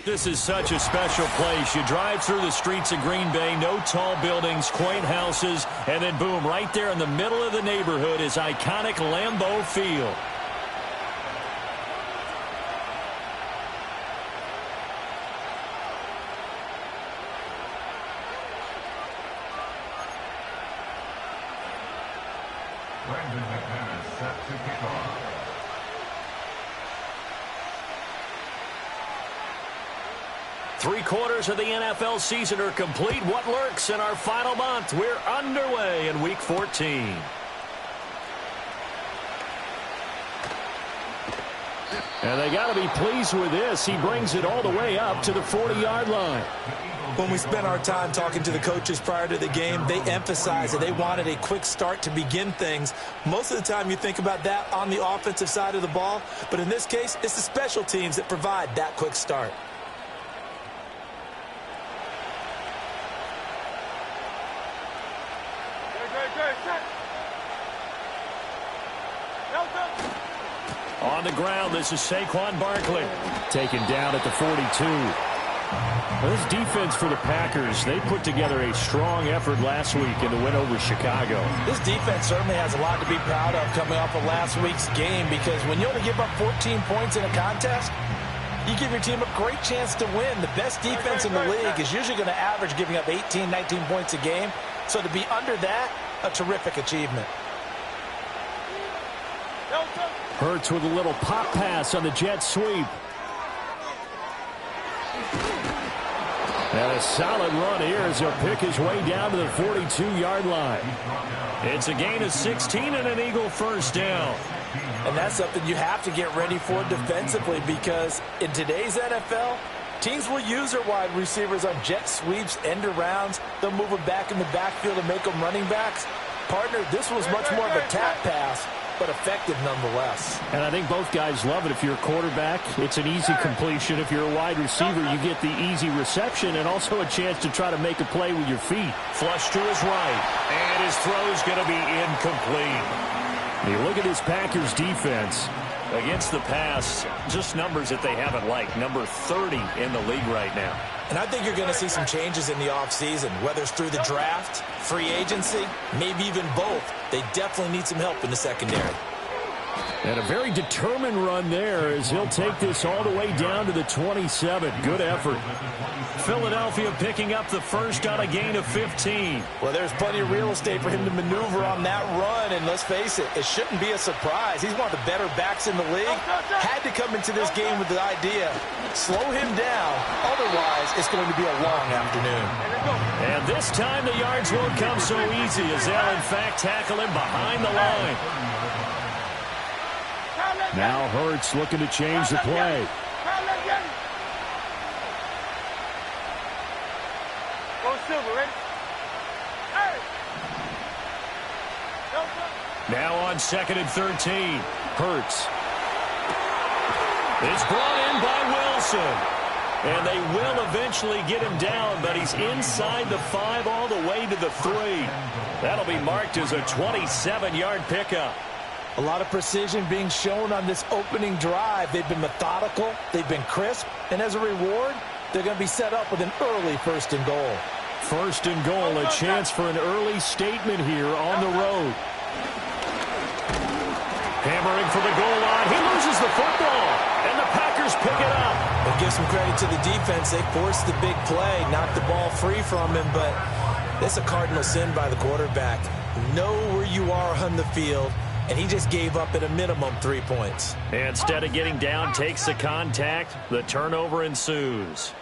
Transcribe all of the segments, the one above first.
This is such a special place. You drive through the streets of Green Bay, no tall buildings, quaint houses, and then boom, right there in the middle of the neighborhood is iconic Lambeau Field. Set to kick off. Three-quarters of the NFL season are complete. What lurks in our final month? We're underway in Week 14. And they got to be pleased with this. He brings it all the way up to the 40-yard line. When we spent our time talking to the coaches prior to the game, they emphasized that they wanted a quick start to begin things. Most of the time you think about that on the offensive side of the ball, but in this case, it's the special teams that provide that quick start. On the ground, this is Saquon Barkley. Taken down at the 42. Well, this defense for the Packers, they put together a strong effort last week in the win over Chicago. This defense certainly has a lot to be proud of coming off of last week's game, because when you only give up 14 points in a contest, you give your team a great chance to win. The best defense in the league is usually going to average giving up 18, 19 points a game. So to be under that, a terrific achievement. Hurts with a little pop pass on the jet sweep. And a solid run here as he'll pick his way down to the 42-yard line. It's a gain of 16 and an Eagle first down. And that's something you have to get ready for defensively, because in today's NFL, teams will use their wide receivers on jet sweeps, end arounds. They'll move them back in the backfield and make them running backs. Partner, this was much more of a tap pass, but effective nonetheless. And I think both guys love it. If you're a quarterback, it's an easy completion. If you're a wide receiver, you get the easy reception and also a chance to try to make a play with your feet. Flush to his right, and his throw's going to be incomplete. You look at this Packers defense against the pass, just numbers that they haven't liked. Number 30 in the league right now. And I think you're going to see some changes in the offseason, whether it's through the draft, free agency, maybe even both. They definitely need some help in the secondary. And a very determined run there as he'll take this all the way down to the 27. Good effort. Philadelphia picking up the first on a gain of 15. Well, there's plenty of real estate for him to maneuver on that run, and let's face it, it shouldn't be a surprise. He's one of the better backs in the league. Had to come into this game with the idea, slow him down, otherwise it's going to be a long afternoon. And this time the yards won't come so easy as they'll in fact tackle him behind the line. Now Hurts looking to change the play. Now on 2nd and 13. Hurts. It's brought in by Wilson. And they will eventually get him down, but he's inside the 5 all the way to the 3. That'll be marked as a 27-yard pickup. A lot of precision being shown on this opening drive. They've been methodical, they've been crisp, and as a reward, they're going to be set up with an early 1st and goal. 1st and goal, a chance for an early statement here on the road. Hammering for the goal line. He loses the football, and the Packers pick it up. We'll give some credit to the defense. They forced the big play, knocked the ball free from him, but that's a cardinal sin by the quarterback. Know where you are on the field, and he just gave up at a minimum 3 points. Instead of getting down, takes the contact. The turnover ensues.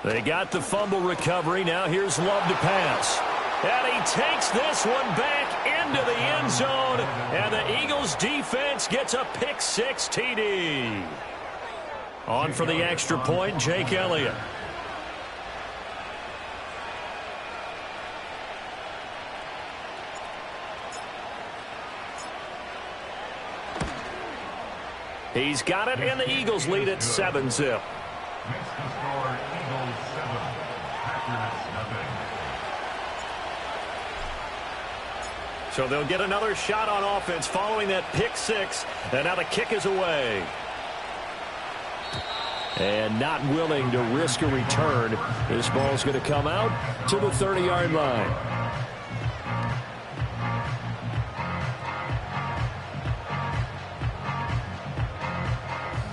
They got the fumble recovery. Now here's Love to pass. And he takes this one back into the end zone. And the Eagles defense gets a pick-6 TD. On for the extra point, Jake Elliott. He's got it, and the Eagles lead at 7-0. Makes the score Eagles 7, Packers nothing. So they'll get another shot on offense following that pick 6, and now the kick is away. and not willing to risk a return. This ball's going to come out to the 30-yard line.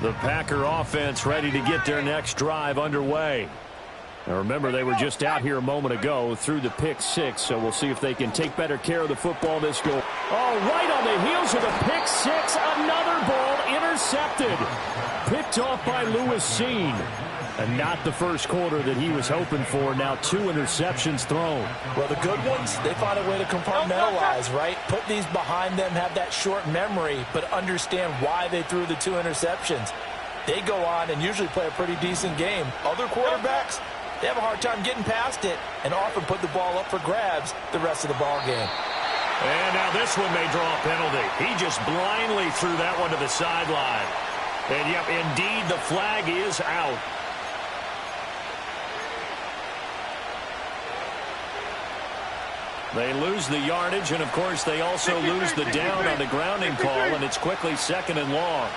The Packer offense ready to get their next drive underway. Now remember, they were just out here a moment ago through the pick six, so we'll see if they can take better care of the football this go. Oh, right on the heels of the pick six, another ball intercepted. Picked off by Lewis Seen. And not the first quarter that he was hoping for. Now 2 interceptions thrown. Well, the good ones, they find a way to compartmentalize, right? Put these behind them, have that short memory, but understand why they threw the 2 interceptions. They go on and usually play a pretty decent game. Other quarterbacks, they have a hard time getting past it and often put the ball up for grabs the rest of the ball game. And now this one may draw a penalty. He just blindly threw that one to the sideline. And, yep, indeed, the flag is out. They lose the yardage, and, of course, they also lose the down on the grounding call, and it's quickly 2nd and long.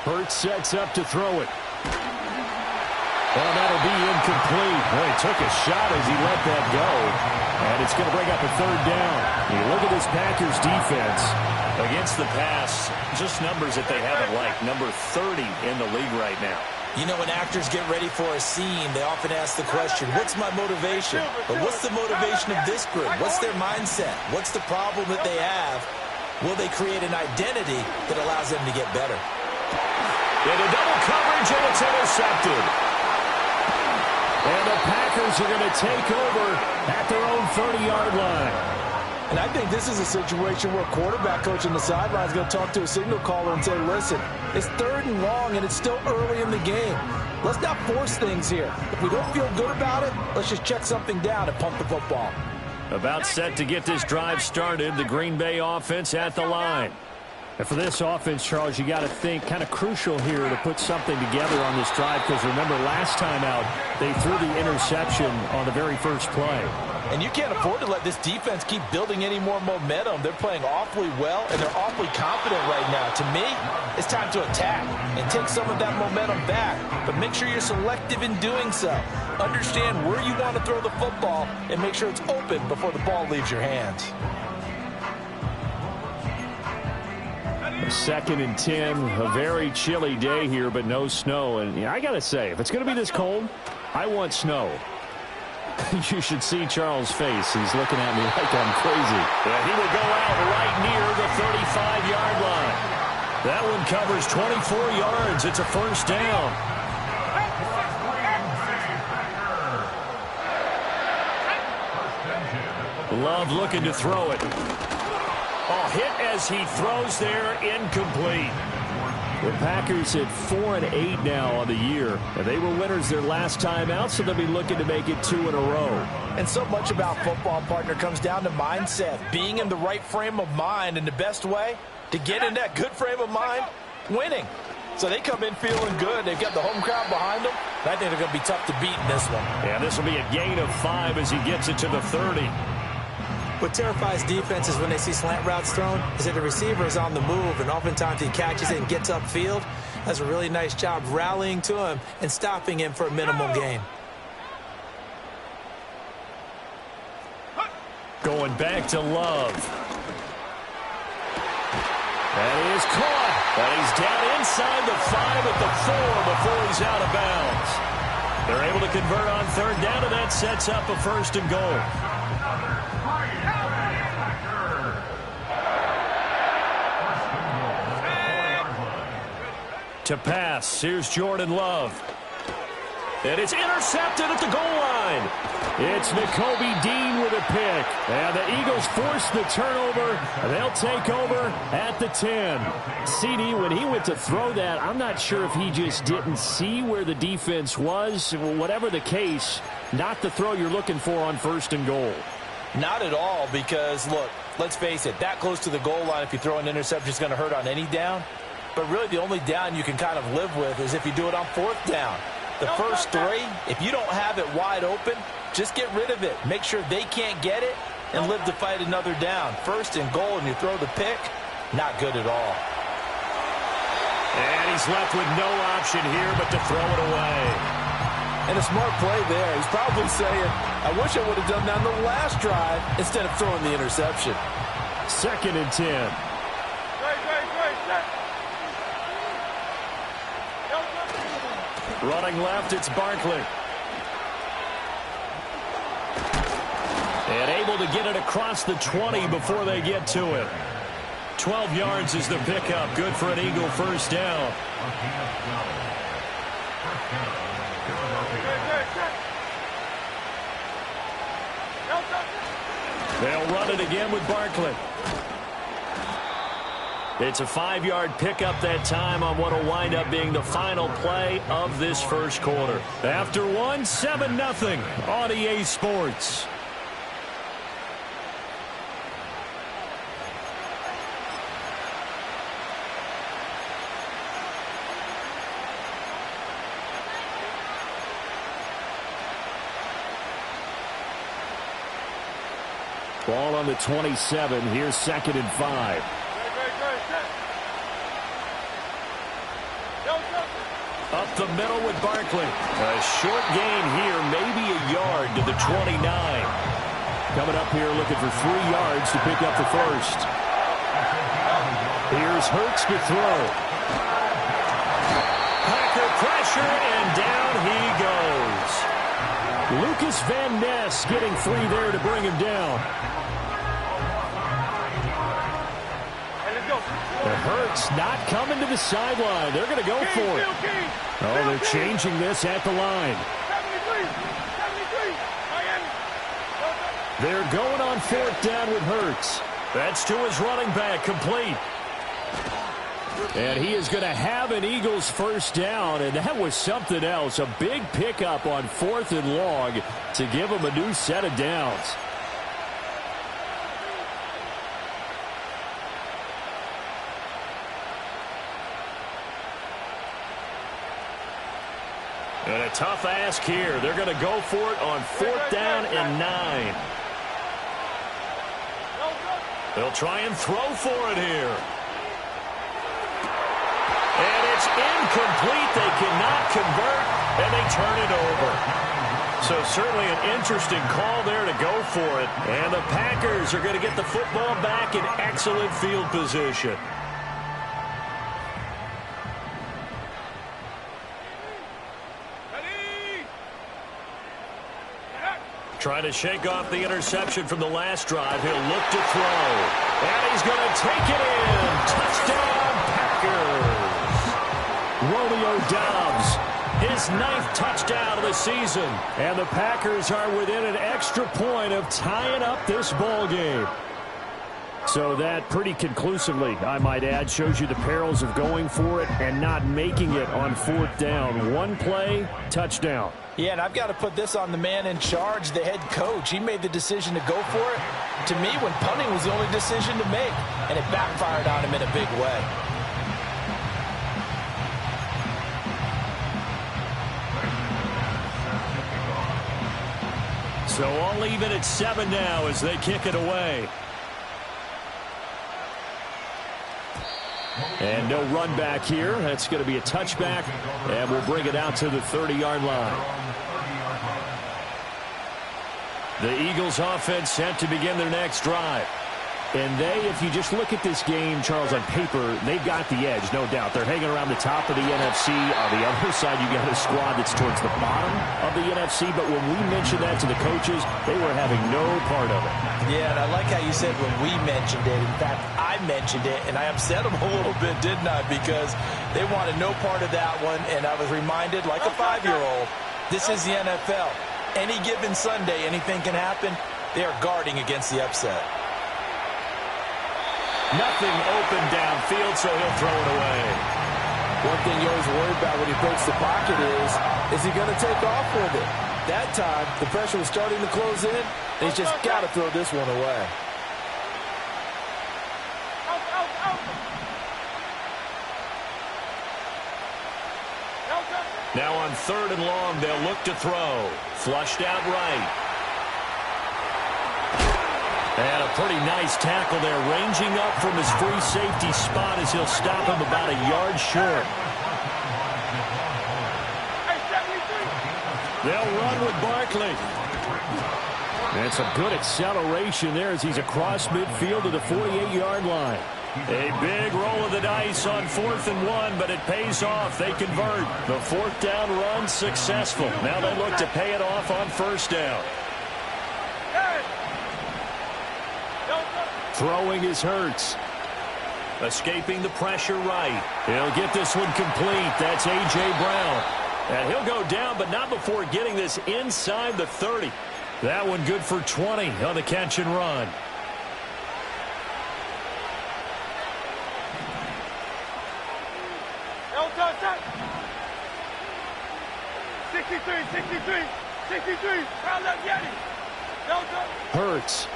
Hurts sets up to throw it. Well, that'll be incomplete. Boy, he took a shot as he let that go. And it's going to bring up a 3rd down. You look at this Packers defense against the pass, just numbers that they haven't liked. Number 30 in the league right now. You know, when actors get ready for a scene, they often ask the question, what's my motivation? But what's the motivation of this group? What's their mindset? What's the problem that they have? Will they create an identity that allows them to get better? Into double coverage, and it's intercepted. And the Packers are going to take over at their own 30-yard line. And I think this is a situation where quarterback coach on the sideline is going to talk to a signal caller and say, listen, it's 3rd and long, and it's still early in the game. Let's not force things here. If we don't feel good about it, let's just check something down and pump the football. About set to get this drive started, the Green Bay offense at the line. And for this offense, Charles, you got to think kind of crucial here to put something together on this drive, because remember, last time out, they threw the interception on the very first play. And you can't afford to let this defense keep building any more momentum. They're playing awfully well, and they're awfully confident right now. To me, it's time to attack and take some of that momentum back. But make sure you're selective in doing so. Understand where you want to throw the football and make sure it's open before the ball leaves your hands. 2nd and 10, a very chilly day here, but no snow. And I got to say, if it's going to be this cold, I want snow. You should see Charles' face. He's looking at me like I'm crazy. Yeah, he will go out right near the 35-yard line. That one covers 24 yards. It's a 1st down. Love looking to throw it. Oh, hit as he throws there, incomplete. The Packers at 4-8 now on the year. And they were winners their last time out, so they'll be looking to make it 2 in a row. And so much about football, partner, comes down to mindset. Being in the right frame of mind, and the best way to get in that good frame of mind, winning. So they come in feeling good. They've got the home crowd behind them. And I think they're going to be tough to beat in this one. Yeah, this will be a gain of 5 as he gets it to the 30. What terrifies defenses when they see slant routes thrown is that the receiver is on the move, and oftentimes he catches it and gets upfield. Does a really nice job rallying to him and stopping him for a minimal gain. Going back to Love. And he is caught. And he's down inside the 5 at the 4 before he's out of bounds. They're able to convert on 3rd down, and that sets up a 1st and goal. To pass, here's Jordan Love. And it's intercepted at the goal line. It's Nakobe Dean with a pick. And the Eagles force the turnover. They'll take over at the 10. CD, when he went to throw that, I'm not sure if he just didn't see where the defense was. Whatever the case, not the throw you're looking for on 1st and goal. Not at all, because, look, let's face it, that close to the goal line, if you throw an interception, is going to hurt on any down. But really the only down you can kind of live with is if you do it on 4th down. The first 3, if you don't have it wide open, just get rid of it. Make sure they can't get it, and live to fight another down. First and goal, and you throw the pick. Not good at all. And he's left with no option here but to throw it away. And a smart play there. He's probably saying, I wish I would have done that on the last drive instead of throwing the interception. 2nd and 10. Running left, it's Barkley. And able to get it across the 20 before they get to it. 12 yards is the pickup. Good for an Eagle first down. They'll run it again with Barkley. It's a 5-yard pickup that time on what will wind up being the final play of this first quarter. After one, 7-0 on EA Sports. Ball on the 27. Here's 2nd and 5. Up the middle with Barkley. A short gain here, maybe a yard to the 29. Coming up here looking for 3 yards to pick up the first. Here's Hurts to throw. Packer pressure, and down he goes. Lucas Van Ness getting free there to bring him down. The Hurts not coming to the sideline. They're going to go for it. Oh, they're changing this at the line. They're going on 4th down with Hurts. That's to his running back, complete. And he is going to have an Eagles first down, and that was something else. A big pickup on 4th and long to give him a new set of downs. And a tough ask here. They're going to go for it on 4th down and 9. They'll try and throw for it here. And it's incomplete. They cannot convert, and they turn it over. So certainly an interesting call there to go for it. And the Packers are going to get the football back in excellent field position. Trying to shake off the interception from the last drive. He'll look to throw. And he's going to take it in. Touchdown, Packers. Romeo Doubs, his 9th touchdown of the season. And the Packers are within an extra point of tying up this ball game. So that pretty conclusively, I might add, shows you the perils of going for it and not making it on 4th down. One play, touchdown. Yeah, and I've got to put this on the man in charge, the head coach. He made the decision to go for it. To me, when punting was the only decision to make, and it backfired on him in a big way. So all even at 7 now as they kick it away. And no run back here. That's going to be a touchback, and we'll bring it out to the 30-yard line. The Eagles offense set to begin their next drive. And they, if you just look at this game, Charles, on paper, they've got the edge, no doubt. They're hanging around the top of the NFC. On the other side, you got a squad that's towards the bottom of the NFC. But when we mentioned that to the coaches, they were having no part of it. Yeah, and I like how you said when we mentioned it. In fact, I mentioned it, and I upset them a little bit, didn't I? Because they wanted no part of that one, and I was reminded, like a 5-year-old, this is the NFL. Any given Sunday, anything can happen. They are guarding against the upset. Nothing open downfield, so he'll throw it away. One thing you always worry about when he breaks the pocket is he going to take off with it? That time, the pressure was starting to close in, and he's just got to throw this one away. Now on 3rd and long, they'll look to throw. Flushed out right. And a pretty nice tackle there, ranging up from his free safety spot as he'll stop him about a yard short. They'll run with Barkley. And some good acceleration there as he's across midfield to the 48-yard line. A big roll of the dice on 4th and 1, but it pays off. They convert. The 4th down run successful. Now they look to pay it off on 1st down. Throwing is Hurts. Escaping the pressure right. He'll get this one complete. That's A.J. Brown. And he'll go down, but not before getting this inside the 30. That one good for 20 on the catch and run. Hurts.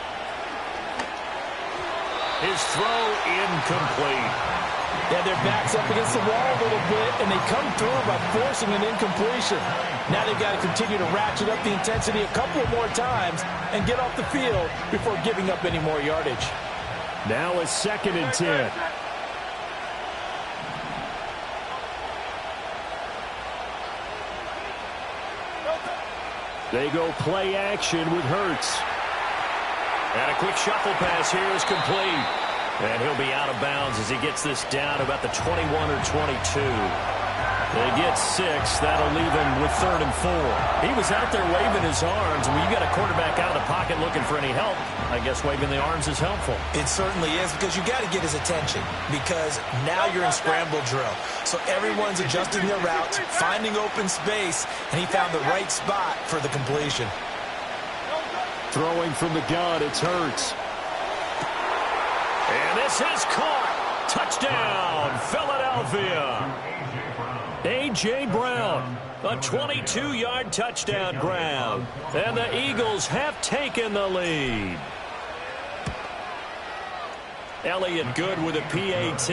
His throw incomplete. Yeah, their back's up against the wall a little bit, and they come through by forcing an incompletion. Now they've got to continue to ratchet up the intensity a couple more times and get off the field before giving up any more yardage. Now a 2nd and 10. They go play action with Hurts. And a quick shuffle pass here is complete. And he'll be out of bounds as he gets this down about the 21 or 22. They get 6. That'll leave him with 3rd and 4. He was out there waving his arms. When you got a quarterback out of the pocket looking for any help, I guess waving the arms is helpful. It certainly is, because you got to get his attention, because now you're in scramble drill. So everyone's adjusting their routes, finding open space, and he found the right spot for the completion. Throwing from the gun, it's Hurts. And this is caught. Touchdown, Philadelphia. A.J. Brown, a 22-yard touchdown grab. And the Eagles have taken the lead. Elliott good with a PAT.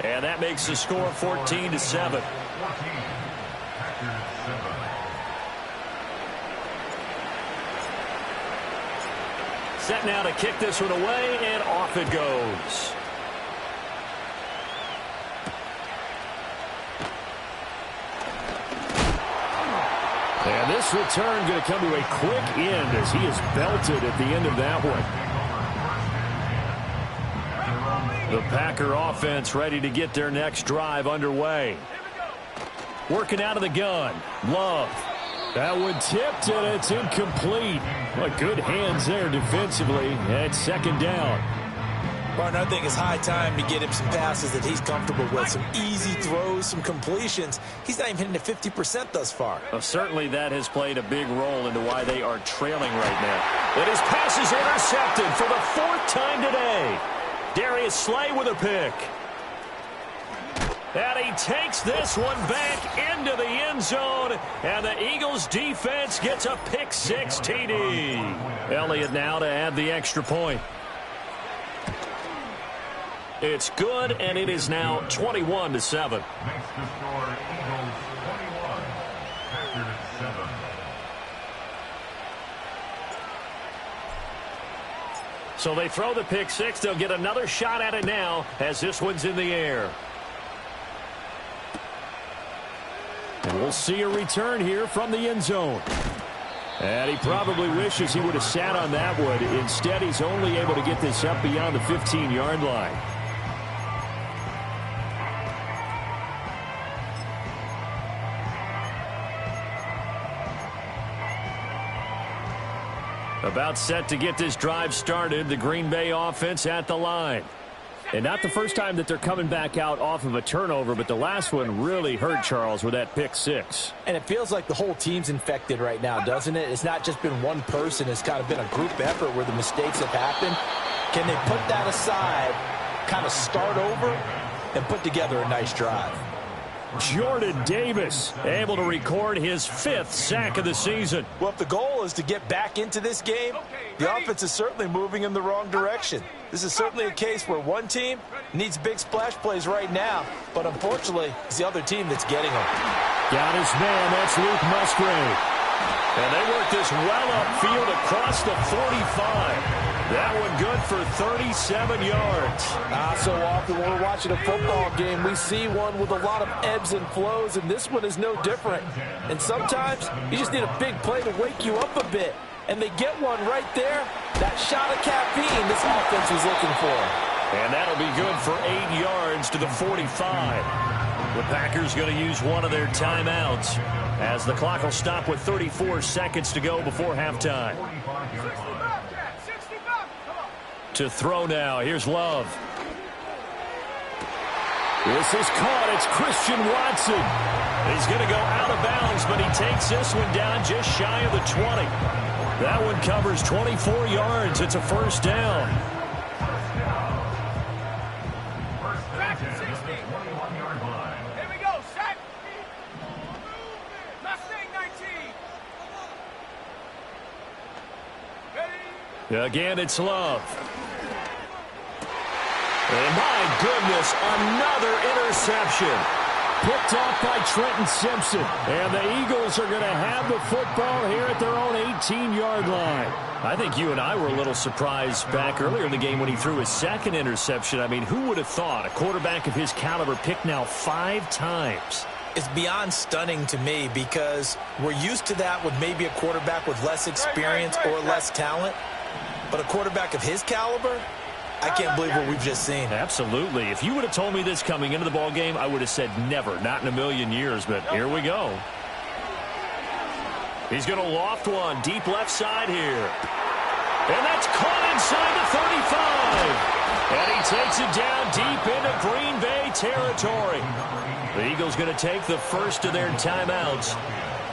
And that makes the score 14-7. Set now to kick this one away, and off it goes. And this return going to come to a quick end as he is belted at the end of that one. The Packer offense ready to get their next drive underway. Working out of the gun. Love. That one tipped, and it's incomplete. But good hands there defensively at 2nd down. Martin, I think it's high time to get him some passes that he's comfortable with. Some easy throws, some completions. He's not even hitting at 50% thus far. Well, certainly that has played a big role into why they are trailing right now. But his pass is intercepted for the 4th time today. Darius Slay with a pick. And he takes this one back into the end zone. And the Eagles defense gets a pick 6 TD. Elliott now to add the extra point. It's good, and it is now 21-7. Makes the score Eagles 21, Packers 7. So they throw the pick 6. They'll get another shot at it now as this one's in the air. And we'll see a return here from the end zone. And he probably wishes he would have sat on that one. Instead, he's only able to get this up beyond the 15-yard line. About set to get this drive started. The Green Bay offense at the line. And not the first time that they're coming back out off of a turnover, but the last one really hurt Charles with that pick 6. And it feels like the whole team's infected right now, doesn't it? It's not just been one person. It's kind of been a group effort where the mistakes have happened. Can they put that aside, kind of start over, and put together a nice drive? Jordan Davis able to record his 5th sack of the season. Well, if the goal is to get back into this game, the offense is certainly moving in the wrong direction. This is certainly a case where one team needs big splash plays right now, but unfortunately, it's the other team that's getting them. Got his man, that's Luke Musgrave. And they work this well upfield across the 45. That one good for 37 yards. So often when we're watching a football game, we see one with a lot of ebbs and flows, and this one is no different. And sometimes you just need a big play to wake you up a bit. And they get one right there. That shot of caffeine this offense was looking for. And that'll be good for 8 yards to the 45. The Packers going to use one of their timeouts as the clock will stop with 34 seconds to go before halftime. To throw now. Here's Love. This is caught. It's Christian Watson. He's going to go out of bounds, but he takes this one down just shy of the 20. That one covers 24 yards. It's a first down. Here we go, set. Mustang 19. Ready? Again, it's Love. And my goodness, another interception. Picked off by Trenton Simpson. And the Eagles are going to have the football here at their own 18-yard line. I think you and I were a little surprised back earlier in the game when he threw his second interception. I mean, who would have thought a quarterback of his caliber picked now 5 times? It's beyond stunning to me because we're used to that with maybe a quarterback with less experience or less talent. But a quarterback of his caliber, I can't believe what we've just seen. Absolutely. If you would have told me this coming into the ball game, I would have said never, not in a million years, but here we go. He's going to loft one deep left side here. And that's caught inside the 35. And he takes it down deep into Green Bay territory. The Eagles going to take the first of their timeouts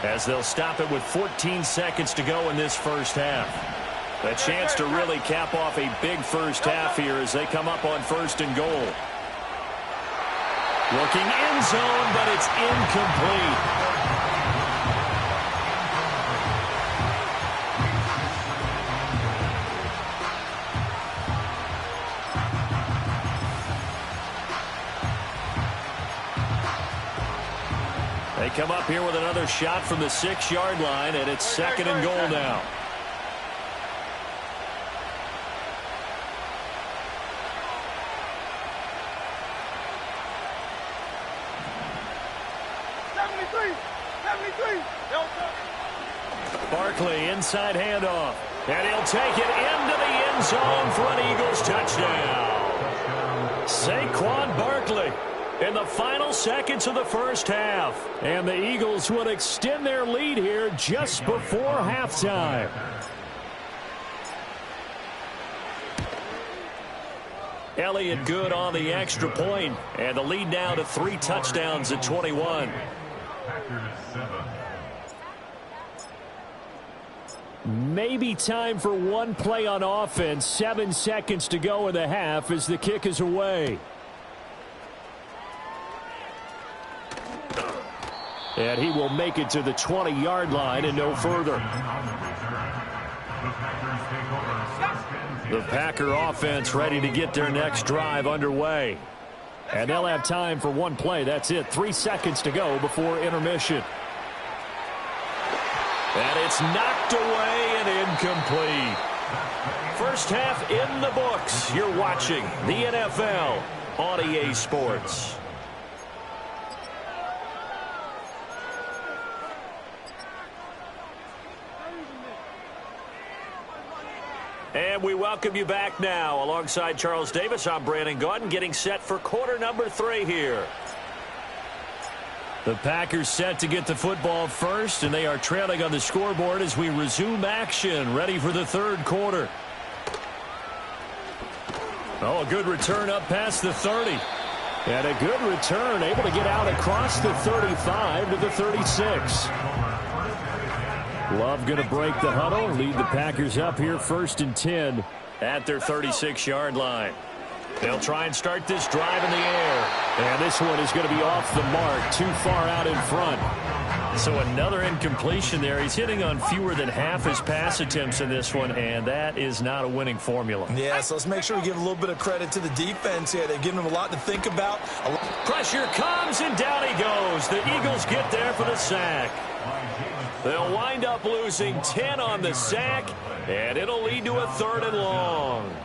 as they'll stop it with 14 seconds to go in this first half. A chance to really cap off a big first half here as they come up on 1st and goal. Looking end zone, but it's incomplete. They come up here with another shot from the 6-yard line, and it's 2nd and goal now. Barkley, inside handoff. And he'll take it into the end zone for an Eagles touchdown. Saquon Barkley in the final seconds of the first half. And the Eagles would extend their lead here just before halftime. Elliott good on the extra point. And the lead now to 3 touchdowns at 21. Maybe time for one play on offense. 7 seconds to go in the half as the kick is away. And he will make it to the 20-yard line and no further. The Packer offense ready to get their next drive underway. And they'll have time for one play. That's it. 3 seconds to go before intermission. And it's knocked away and incomplete. First half in the books. You're watching the NFL on EA Sports. And we welcome you back now. Alongside Charles Davis, I'm Brandon Gaudin, getting set for quarter number 3 here. The Packers set to get the football first, and they are trailing on the scoreboard as we resume action, ready for the 3rd quarter. Oh, a good return up past the 30. And a good return, able to get out across the 35 to the 36. Love going to break the huddle, lead the Packers up here 1st and 10 at their 36-yard line. They'll try and start this drive in the air. And this one is going to be off the mark, too far out in front. So another incompletion there. He's hitting on fewer than half his pass attempts in this one, and that is not a winning formula. Yeah, so let's make sure we give a little bit of credit to the defense here. They've given him a lot to think about. Pressure comes, and down he goes. The Eagles get there for the sack. They'll wind up losing 10 on the sack, and it'll lead to a 3rd and long.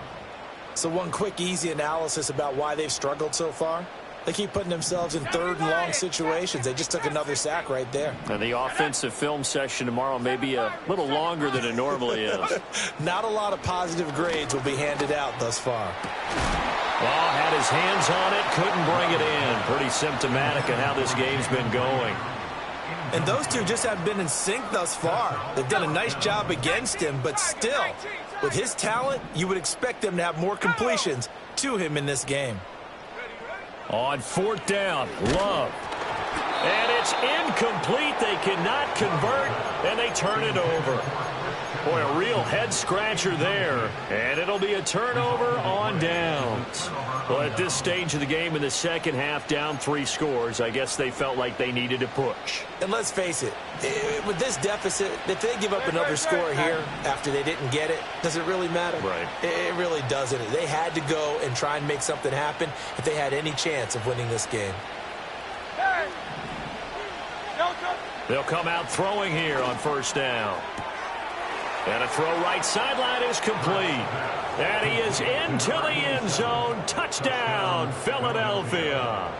So one quick, easy analysis about why they've struggled so far. They keep putting themselves in 3rd and long situations. They just took another sack right there. And the offensive film session tomorrow may be a little longer than it normally is. Not a lot of positive grades will be handed out thus far. Well, had his hands on it, couldn't bring it in. Pretty symptomatic of how this game's been going. And those two just have been in sync thus far. They've done a nice job against him, but still, with his talent, you would expect them to have more completions to him in this game. On 4th down, Love. And it's incomplete. They cannot convert, and they turn it over. Boy, a real head-scratcher there. And it'll be a turnover on downs. Well, at this stage of the game in the second half, down 3 scores, I guess they felt like they needed to push. And let's face it, with this deficit, if they give up another score here after they didn't get it, does it really matter? Right. It really doesn't. They had to go and try and make something happen if they had any chance of winning this game. They'll come out throwing here on 1st down. And a throw right sideline is complete. And he is into the end zone. Touchdown, Philadelphia.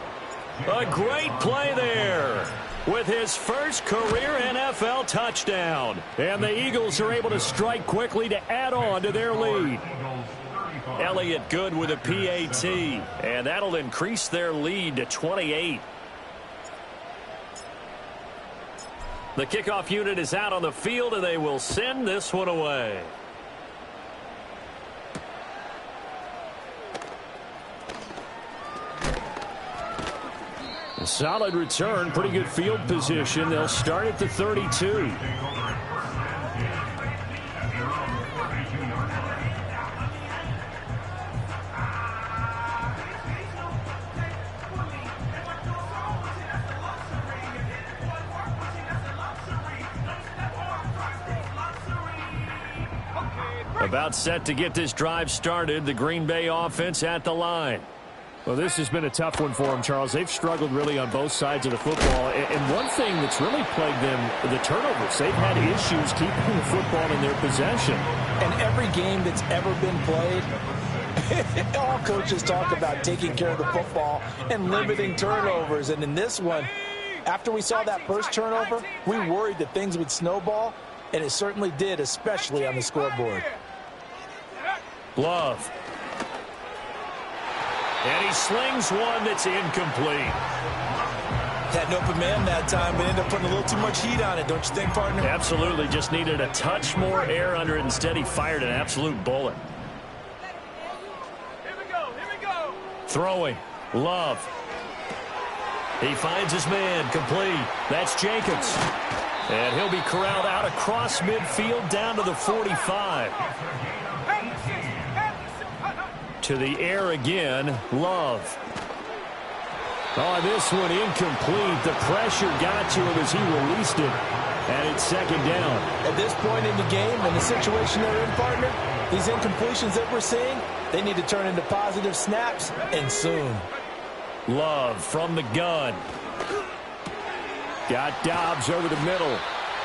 A great play there with his first career NFL touchdown. And the Eagles are able to strike quickly to add on to their lead. Elliott good with a PAT. And that'll increase their lead to 28. The kickoff unit is out on the field, and they will send this one away. A solid return, pretty good field position. They'll start at the 32. About set to get this drive started. The Green Bay offense at the line. Well, this has been a tough one for them, Charles. They've struggled really on both sides of the football. And one thing that's really plagued them, the turnovers. They've had issues keeping the football in their possession. And every game that's ever been played, all coaches talk about taking care of the football and limiting turnovers. And in this one, after we saw that first turnover, we worried that things would snowball. And it certainly did, especially on the scoreboard. Love. And he slings one that's incomplete. Had an open man that time, but ended up putting a little too much heat on it, don't you think, partner? Absolutely. Just needed a touch more air under it. Instead, he fired an absolute bullet. Here we go. Throwing. Love. He finds his man. Complete. That's Jacobs. And he'll be corralled out across midfield down to the 45. To the air again, Love. Oh, this one incomplete. The pressure got to him as he released it. And it's 2nd down. At this point in the game, and the situation they're in, partner, these incompletions that we're seeing, they need to turn into positive snaps, and soon. Love from the gun. Got Dobbs over the middle.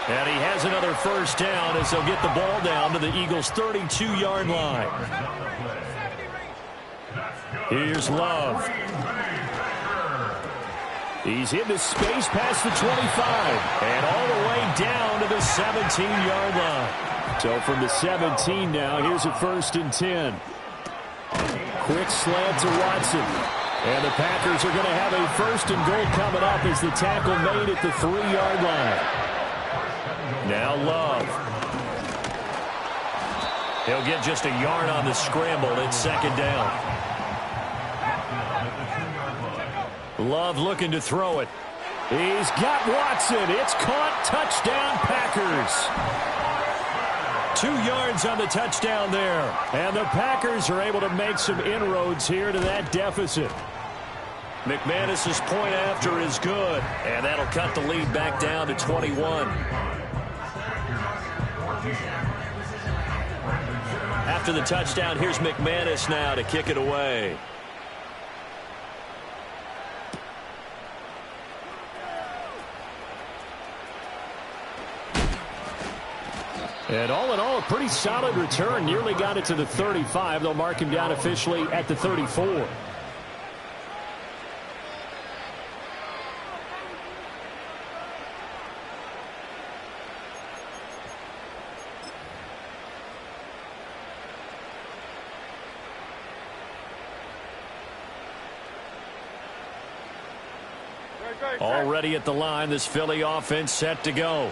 And he has another 1st down as they'll get the ball down to the Eagles' 32-yard line. Here's Love. He's into space past the 25 and all the way down to the 17-yard line. So from the 17 now, here's a 1st and 10. Quick slant to Watson. And the Packers are going to have a 1st and goal coming up as the tackle made at the 3-yard line. Now Love. He'll get just a yard on the scramble. It's 2nd down. Love looking to throw it. He's got Watson. It's caught. Touchdown, Packers. 2 yards on the touchdown there. And the Packers are able to make some inroads here to that deficit. McManus's point after is good. And that'll cut the lead back down to 21. After the touchdown, here's McManus now to kick it away. And all in all, a pretty solid return. Nearly got it to the 35. They'll mark him down officially at the 34. Already at the line, this Philly offense set to go.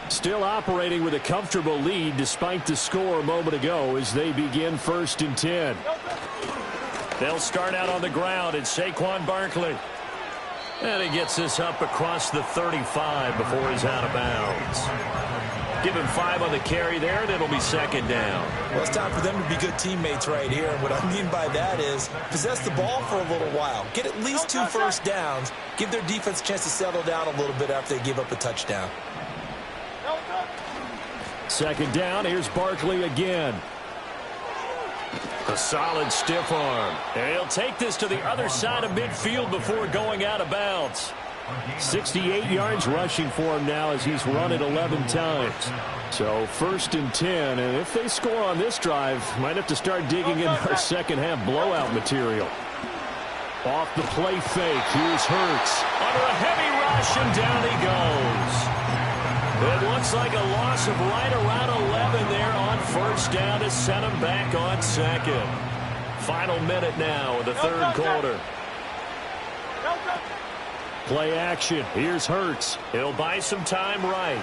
Still operating with a comfortable lead despite the score a moment ago as they begin 1st and 10. They'll start out on the ground. It's Saquon Barkley. And he gets this up across the 35 before he's out of bounds. Give him 5 on the carry there, and it'll be 2nd down. Well, it's time for them to be good teammates right here. And what I mean by that is possess the ball for a little while. Get at least 2 first downs. Give their defense a chance to settle down a little bit after they give up a touchdown. 2nd down. Here's Barkley again. A solid stiff arm. And he'll take this to the other side of midfield before going out of bounds. 68 yards rushing for him now as he's run it 11 times. So 1st and 10, and if they score on this drive, might have to start digging in our second half blowout material. Off the play fake, here's Hurts. Under a heavy rush, and down he goes. It looks like a loss of right around 11 there on 1st down to set him back on 2nd. Final minute now of the 3rd quarter. Play action. Here's Hurts. He'll buy some time right.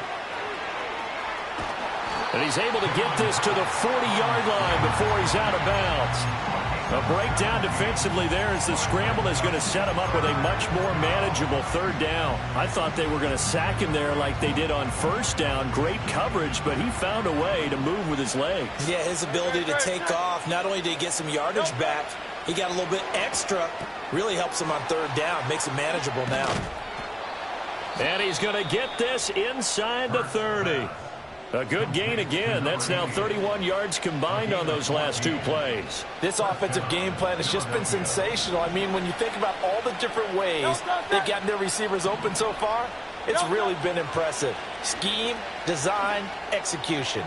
And he's able to get this to the 40-yard line before he's out of bounds. A breakdown defensively there as the scramble is going to set him up with a much more manageable 3rd down. I thought they were going to sack him there like they did on 1st down. Great coverage, but he found a way to move with his legs. Yeah, his ability to take off. Not only did he get some yardage back, he got a little bit extra. Really helps him on 3rd down. Makes it manageable now. And he's going to get this inside the 30. A good gain again. That's now 31 yards combined on those last 2 plays. This offensive game plan has just been sensational. I mean, when you think about all the different ways they've gotten their receivers open so far, it's really been impressive. Scheme, design, execution.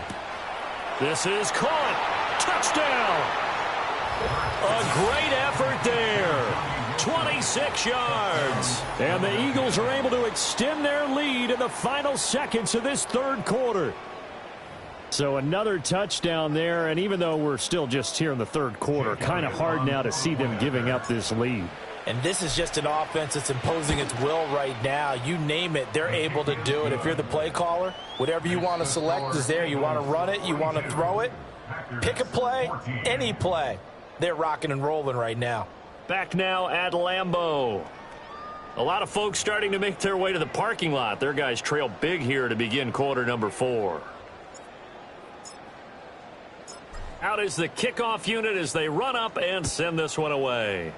This is caught. Touchdown. A great effort there. 26 yards. And the Eagles are able to extend their lead in the final seconds of this 3rd quarter. So another touchdown there, and even though we're still just here in the 3rd quarter, kind of hard now to see them giving up this lead. And this is just an offense that's imposing its will right now. You name it, they're able to do it. If you're the play caller, whatever you want to select is there. You want to run it, you want to throw it. Pick a play, any play. They're rocking and rolling right now. Back now at Lambeau. A lot of folks starting to make their way to the parking lot. Their guys trail big here to begin quarter number 4. Out is the kickoff unit as they run up and send this one away.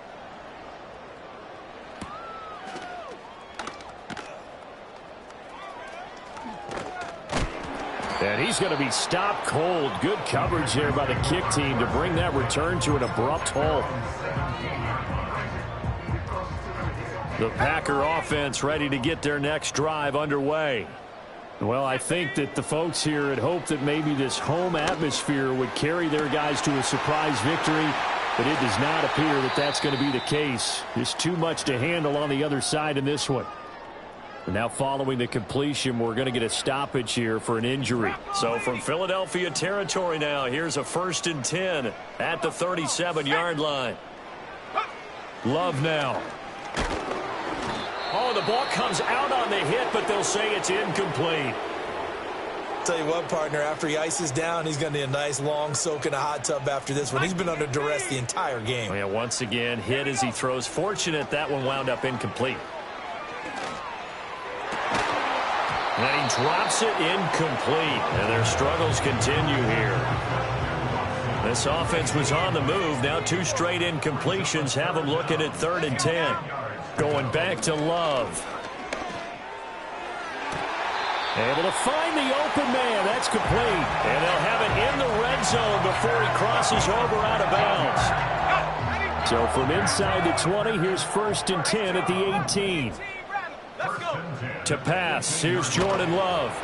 And he's going to be stopped cold. Good coverage there by the kick team to bring that return to an abrupt halt. The Packer offense ready to get their next drive underway. Well, I think that the folks here had hoped that maybe this home atmosphere would carry their guys to a surprise victory, but it does not appear that that's going to be the case. There's too much to handle on the other side in this one. Now following the completion, we're going to get a stoppage here for an injury. So from Philadelphia territory now, here's a 1st and 10 at the 37-yard line. Love now. Oh, the ball comes out on the hit, but they'll say it's incomplete. Tell you what, partner, after he ices down, he's going to need a nice long soak in a hot tub after this one. He's been under duress the entire game. Oh, yeah, once again, hit as he throws. Fortunate that one wound up incomplete. And he drops it incomplete. And their struggles continue here. This offense was on the move. Now 2 straight incompletions have them looking at 3rd and 10. Going back to Love. Able to find the open man. That's complete. And they'll have it in the red zone before he crosses over out of bounds. So from inside the 20, here's 1st and 10 at the 18. To pass, here's Jordan Love.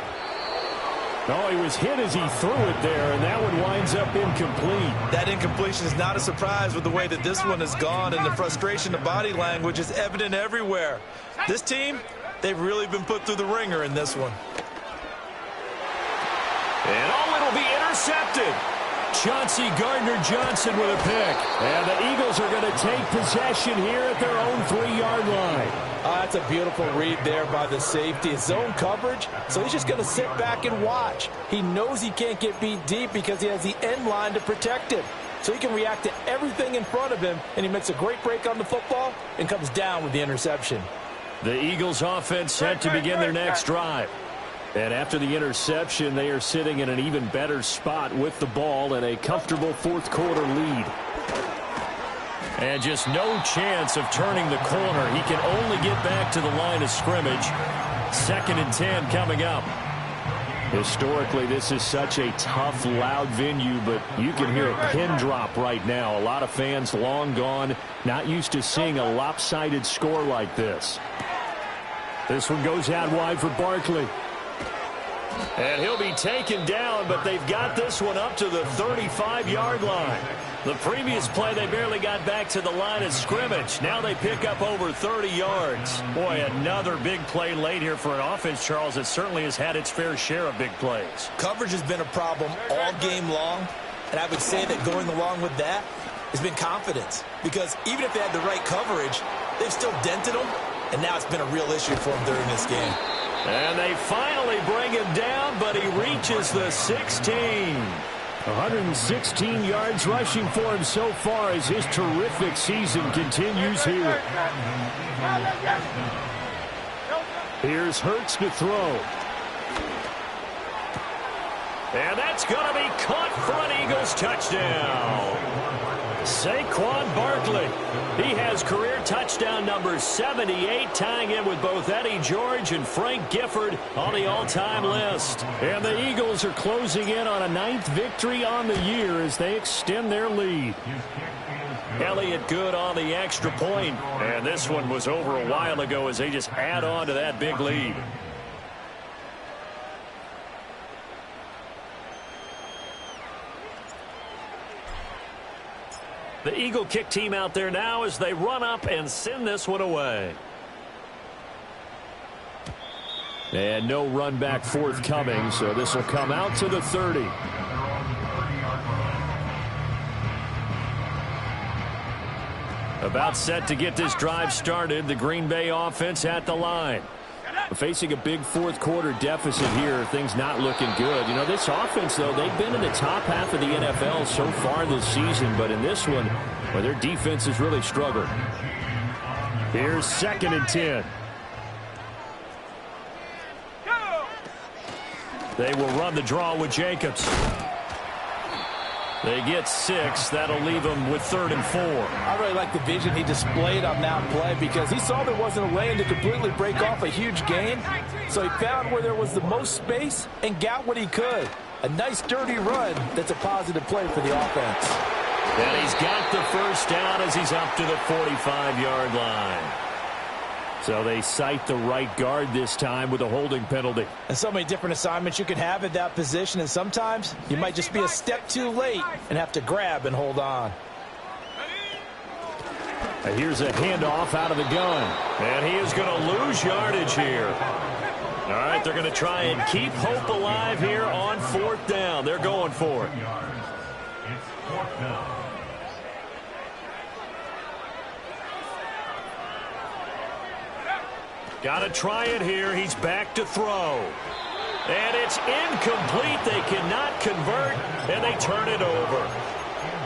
Oh, he was hit as he threw it there, and that one winds up incomplete. That incompletion is not a surprise with the way that this one has gone, and the frustration of body language is evident everywhere. This team, they've really been put through the ringer in this one. And it'll be intercepted. Chauncey Gardner-Johnson with a pick. And the Eagles are going to take possession here at their own 3-yard line. That's a beautiful read there by the safety. It's zone coverage, so he's just going to sit back and watch. He knows he can't get beat deep because he has the end line to protect him. So he can react to everything in front of him, and he makes a great break on the football and comes down with the interception. The Eagles offense set to begin their next drive. And after the interception, they are sitting in an even better spot with the ball and a comfortable fourth-quarter lead. And just no chance of turning the corner. He can only get back to the line of scrimmage. 2nd and 10 coming up. Historically, this is such a tough, loud venue, but you can hear a pin drop right now. A lot of fans long gone, not used to seeing a lopsided score like this. This one goes out wide for Barkley. And he'll be taken down, but they've got this one up to the 35-yard line. The previous play, they barely got back to the line of scrimmage. Now they pick up over 30 yards. Boy, another big play late here for an offense, Charles, that certainly has had its fair share of big plays. Coverage has been a problem all game long, and I would say that going along with that has been confidence. Because even if they had the right coverage, they've still dented them, and now it's been a real issue for them during this game. And they finally bring him down, but he reaches the 16. 116 yards rushing for him so far as his terrific season continues here. Here's Hurts to throw. And that's going to be caught for an Eagles touchdown. Saquon Barkley. He has career touchdown number 78, tying in with both Eddie George and Frank Gifford on the all-time list. And the Eagles are closing in on a 9th victory on the year as they extend their lead. Elliott good on the extra point. And this one was over a while ago as they just add on to that big lead. The Eagle kick team out there now as they run up and send this one away. And no run back forthcoming, so this will come out to the 30. About set to get this drive started, the Green Bay offense at the line. Facing a big fourth-quarter deficit here, things not looking good. You know, this offense, though, they've been in the top half of the NFL so far this season, but in this one, well, their defense has really struggled. Here's 2nd and 10. They will run the draw with Jacobs. They get 6. That'll leave them with 3rd and 4. I really like the vision he displayed on that play because he saw there wasn't a lane to completely break off a huge gain. So he found where there was the most space and got what he could. A nice, dirty run that's a positive play for the offense. And he's got the first down as he's up to the 45-yard line. So they cite the right guard this time with a holding penalty. And so many different assignments you can have at that position, and sometimes you might just be a step too late and have to grab and hold on. And here's a handoff out of the gun. And he is going to lose yardage here. All right, they're going to try and keep hope alive here on 4th down. They're going for it. It's 4th down. Got to try it here. He's back to throw. And it's incomplete. They cannot convert, and they turn it over.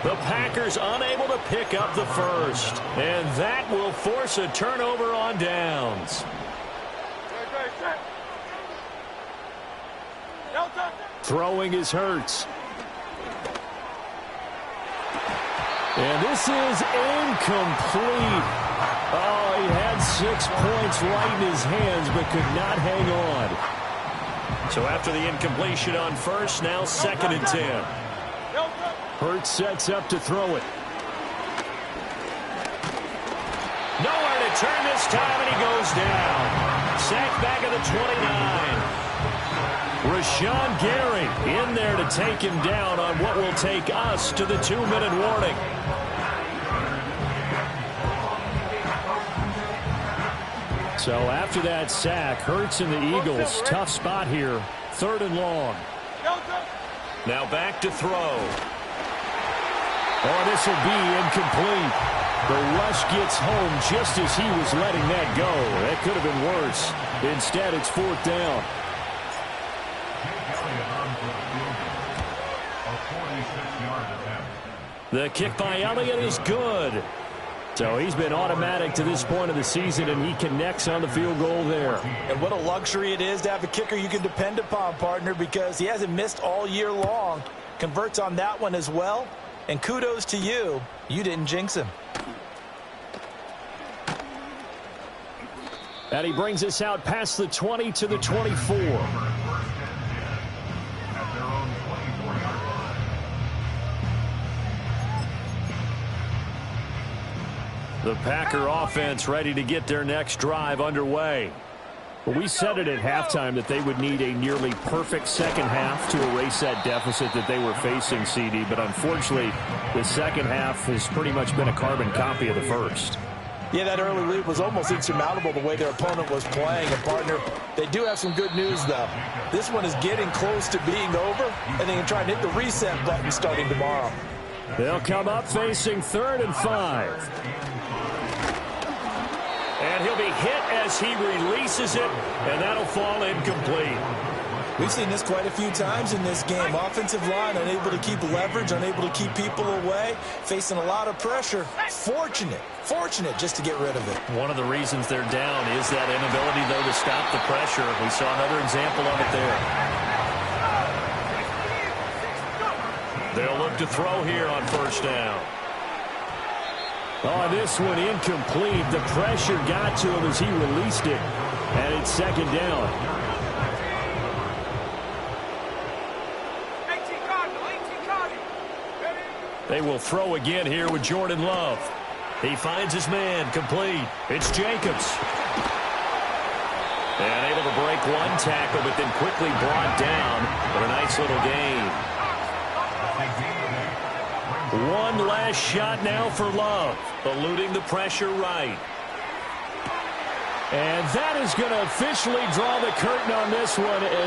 The Packers unable to pick up the first. And that will force a turnover on downs. Throwing is Hurts. And this is incomplete. Oh, he had 6 points right in his hands, but could not hang on. So after the incompletion on first, now 2nd and 10. Hurts sets up to throw it. Nowhere to turn this time, and he goes down. Sacked back at the 29. Rashawn Gary in there to take him down on what will take us to the 2-minute warning. So after that sack, Hurts and the Eagles, tough spot here. 3rd and long. Now back to throw. Oh, this will be incomplete. The rush gets home just as he was letting that go. That could have been worse. Instead, it's 4th down. The kick by Elliott is good. So he's been automatic to this point of the season, and he connects on the field goal there. And what a luxury it is to have a kicker you can depend upon, partner, because he hasn't missed all year long. Converts on that one as well. And kudos to you. You didn't jinx him. And he brings us out past the 20 to the 24. The Packer offense ready to get their next drive underway. Well, we said it at halftime that they would need a nearly perfect second half to erase that deficit that they were facing, CD. But unfortunately, the second half has pretty much been a carbon copy of the first. Yeah, that early lead was almost insurmountable the way their opponent was playing. And, partner, they do have some good news, though. This one is getting close to being over, and they can try and hit the reset button starting tomorrow. They'll come up facing 3rd and 5. And he'll be hit as he releases it, and that'll fall incomplete. We've seen this quite a few times in this game. Offensive line unable to keep leverage, unable to keep people away, facing a lot of pressure. Fortunate just to get rid of it. One of the reasons they're down is that inability, though, to stop the pressure. We saw another example of it there. They'll look to throw here on 1st down. Oh, this one incomplete. The pressure got to him as he released it. And it's 2nd down. They will throw again here with Jordan Love. He finds his man complete. It's Jacobs. And able to break one tackle, but then quickly brought down with a nice little gain. One last shot now for Love, eluding the pressure right. And that is going to officially draw the curtain on this one as